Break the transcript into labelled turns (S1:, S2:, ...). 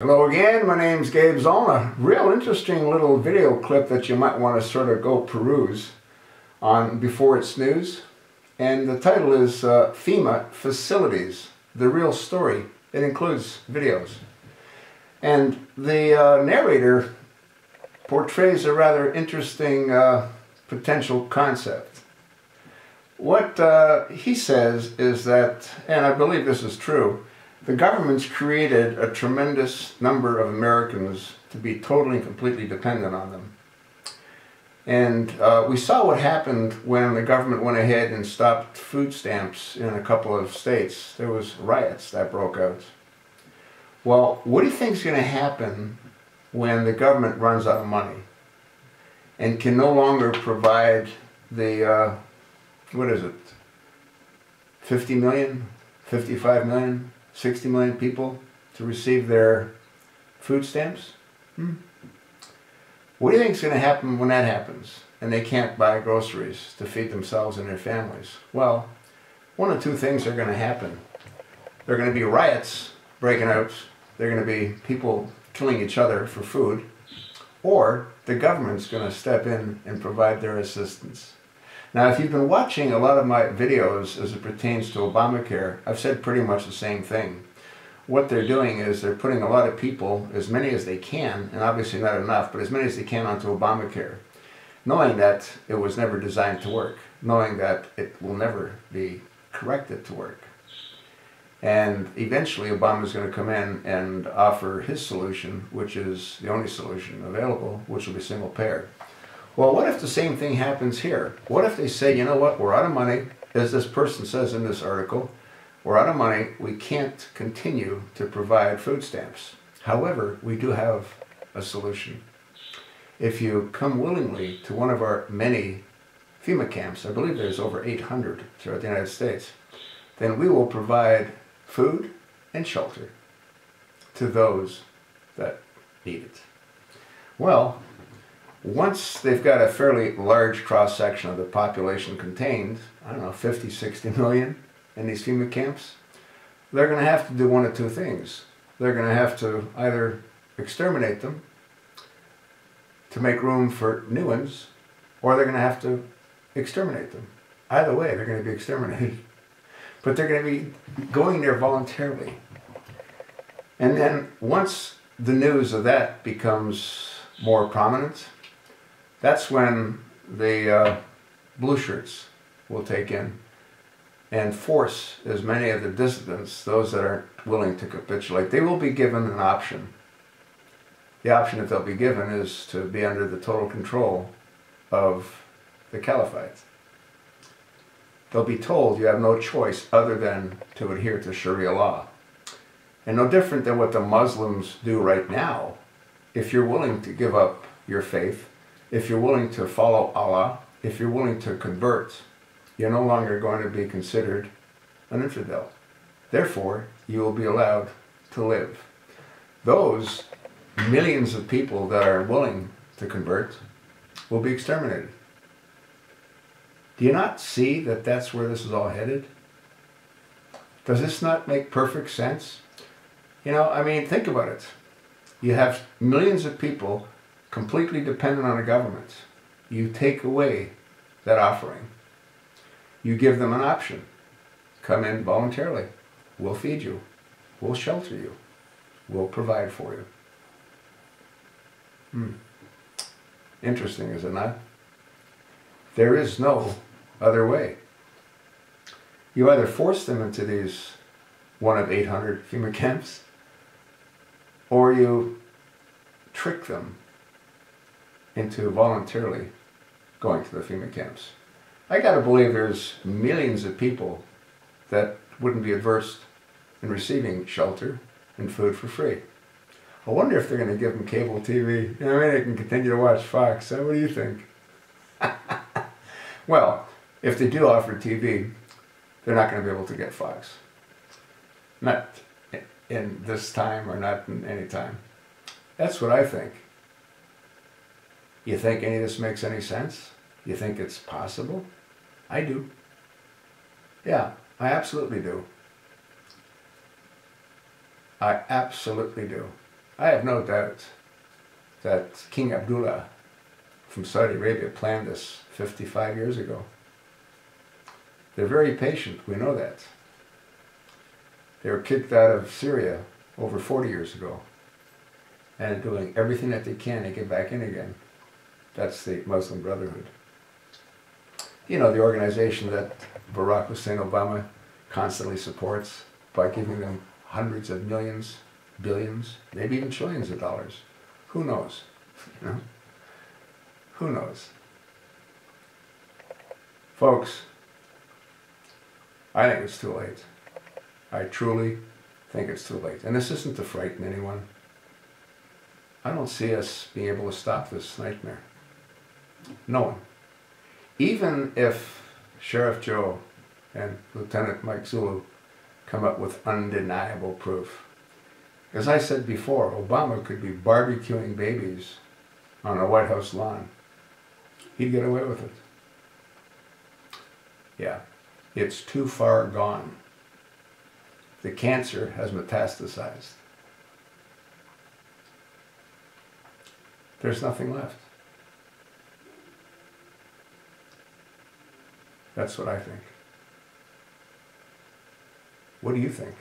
S1: Hello again, my name's Gabe Zollner. Real interesting little video clip that you might want to sort of go peruse on before it snooze. And the title is FEMA Facilities, the Real Story. It includes videos. And the narrator portrays a rather interesting potential concept. What he says is that, and I believe this is true, the government's created a tremendous number of Americans to be totally and completely dependent on them. And we saw what happened when the government went ahead and stopped food stamps in a couple of states. There was riots that broke out. Well, what do you think is going to happen when the government runs out of money and can no longer provide the, 50 million, 55 million? 60 million people to receive their food stamps? What do you think is going to happen when that happens and they can't buy groceries to feed themselves and their families? Well, one of two things are going to happen. There are going to be riots breaking out. There are going to be people killing each other for food. Or the government's going to step in and provide their assistance. Now, if you've been watching a lot of my videos as it pertains to Obamacare, I've said pretty much the same thing. What they're doing is they're putting a lot of people, as many as they can, and obviously not enough, but as many as they can onto Obamacare, knowing that it was never designed to work, knowing that it will never be corrected to work. And eventually Obama's going to come in and offer his solution, which is the only solution available, which will be single payer. Well, what if the same thing happens here? What if they say, you know what, we're out of money, as this person says in this article, we're out of money, we can't continue to provide food stamps. However, we do have a solution. If you come willingly to one of our many FEMA camps, I believe there's over 800 throughout the United States, then we will provide food and shelter to those that need it. Well, once they've got a fairly large cross-section of the population contained, I don't know, 50, 60 million in these FEMA camps, they're going to have to do one of two things. They're going to have to either exterminate them to make room for new ones, or they're going to have to exterminate them. Either way, they're going to be exterminated. But they're going to be going there voluntarily. And then once the news of that becomes more prominent, that's when the blue shirts will take in and force as many of the dissidents, those that aren't willing to capitulate, they will be given an option. The option that they'll be given is to be under the total control of the caliphate. They'll be told you have no choice other than to adhere to Sharia Law. And no different than what the Muslims do right now. If you're willing to give up your faith, if you're willing to follow Allah, if you're willing to convert, you're no longer going to be considered an infidel. Therefore, you will be allowed to live. Those millions of people that are willing to convert will be exterminated. Do you not see that that's where this is all headed? Does this not make perfect sense? You know, I mean, think about it. You have millions of people completely dependent on a government. You take away that offering. You give them an option. Come in voluntarily. We'll feed you. We'll shelter you. We'll provide for you. Interesting, is it not? There is no other way. You either force them into these one of 800 FEMA camps, or you trick them into voluntarily going to the FEMA camps. I gotta believe there's millions of people that wouldn't be adverse in receiving shelter and food for free. I wonder if they're going to give them cable TV. You know, maybe they can continue to watch Fox. What do you think? Well, if they do offer TV, they're not going to be able to get Fox. Not in this time or not in any time. That's what I think. You think any of this makes any sense? You think it's possible? I do. Yeah, I absolutely do. I absolutely do. I have no doubt that King Abdullah from Saudi Arabia planned this 55 years ago. They're very patient, we know that. They were kicked out of Syria over 40 years ago and doing everything that they can to get back in again. That's the Muslim Brotherhood. You know, the organization that Barack Hussein Obama constantly supports by giving them hundreds of millions, billions, maybe even trillions of dollars. Who knows? You know? Who knows? Folks, I think it's too late. I truly think it's too late. And this isn't to frighten anyone. I don't see us being able to stop this nightmare. No one. Even if Sheriff Joe and Lieutenant Mike Zulu come up with undeniable proof. As I said before, Obama could be barbecuing babies on a White House lawn. He'd get away with it. Yeah, it's too far gone. The cancer has metastasized. There's nothing left. That's what I think. What do you think?